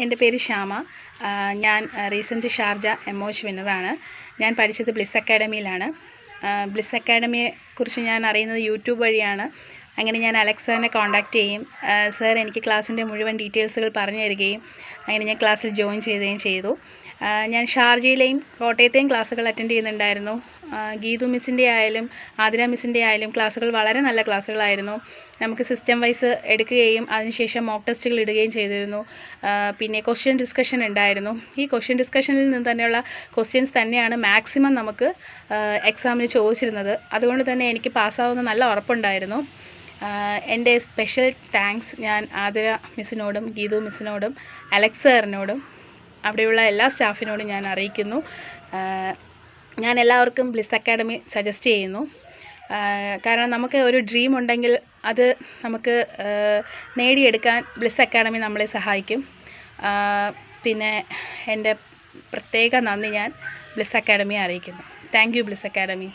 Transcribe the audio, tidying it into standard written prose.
എൻ്റെ പേര് ശ്യാമ. ഞാൻ റീസെൻറ്റ് ഷാർജ എമോജ് വിന്നറാണ്. ഞാൻ പഠിച്ചത് ബ്ലിസ് അക്കാഡമിയിലാണ്. ബ്ലിസ് അക്കാഡമിയെക്കുറിച്ച് ഞാൻ അറിയുന്നത് യൂട്യൂബ് വഴിയാണ്. അങ്ങനെ ഞാൻ അലക്സ് സാറിനെ കോൺടാക്റ്റ് ചെയ്യും. സാർ എനിക്ക് ക്ലാസ്സിൻ്റെ മുഴുവൻ ഡീറ്റെയിൽസുകൾ പറഞ്ഞു തരികയും അങ്ങനെ ഞാൻ ക്ലാസ്സിൽ ജോയിൻ ചെയ്യുകയും ചെയ്തു. ഞാൻ ഷാർജയിലെയും കോട്ടയത്തെയും ക്ലാസ്സുകൾ അറ്റൻഡ് ചെയ്യുന്നുണ്ടായിരുന്നു. ഗീതു മിസ്സിൻ്റെ ആയാലും ആതിര മിസ്സിൻ്റെ ആയാലും ക്ലാസ്സുകൾ വളരെ നല്ല ക്ലാസ്സുകളായിരുന്നു. നമുക്ക് സിസ്റ്റം വൈസ് എടുക്കുകയും അതിനുശേഷം മോക്ക് ടെസ്റ്റുകൾ ഇടുകയും ചെയ്തിരുന്നു. പിന്നെ ക്വസ്റ്റ്യൻ ഡിസ്കഷൻ ഉണ്ടായിരുന്നു. ഈ ക്വസ്റ്റ്യൻ ഡിസ്കഷനിൽ നിന്ന് തന്നെയുള്ള ക്വസ്റ്റ്യൻസ് തന്നെയാണ് മാക്സിമം നമുക്ക് എക്സാമിന് ചോദിച്ചിരുന്നത്. അതുകൊണ്ട് തന്നെ എനിക്ക് പാസ്സാവുന്ന നല്ല ഉറപ്പുണ്ടായിരുന്നു. എൻ്റെ സ്പെഷ്യൽ താങ്ക്സ് ഞാൻ ആതിര മിസ്സിനോടും ഗീതു മിസ്സിനോടും അലക്സ് സാറിനോടും അവിടെയുള്ള എല്ലാ സ്റ്റാഫിനോടും ഞാൻ അറിയിക്കുന്നു. ഞാൻ എല്ലാവർക്കും ബ്ലിസ് അക്കാഡമി സജസ്റ്റ് ചെയ്യുന്നു. കാരണം നമുക്ക് ഒരു ഡ്രീം ഉണ്ടെങ്കിൽ അത് നമുക്ക് നേടിയെടുക്കാൻ ബ്ലിസ് അക്കാഡമി നമ്മളെ സഹായിക്കും. പിന്നെ എൻ്റെ പ്രത്യേക നന്ദി ഞാൻ ബ്ലിസ് അക്കാഡമിയെ അറിയിക്കുന്നു. Thank you bliss academy.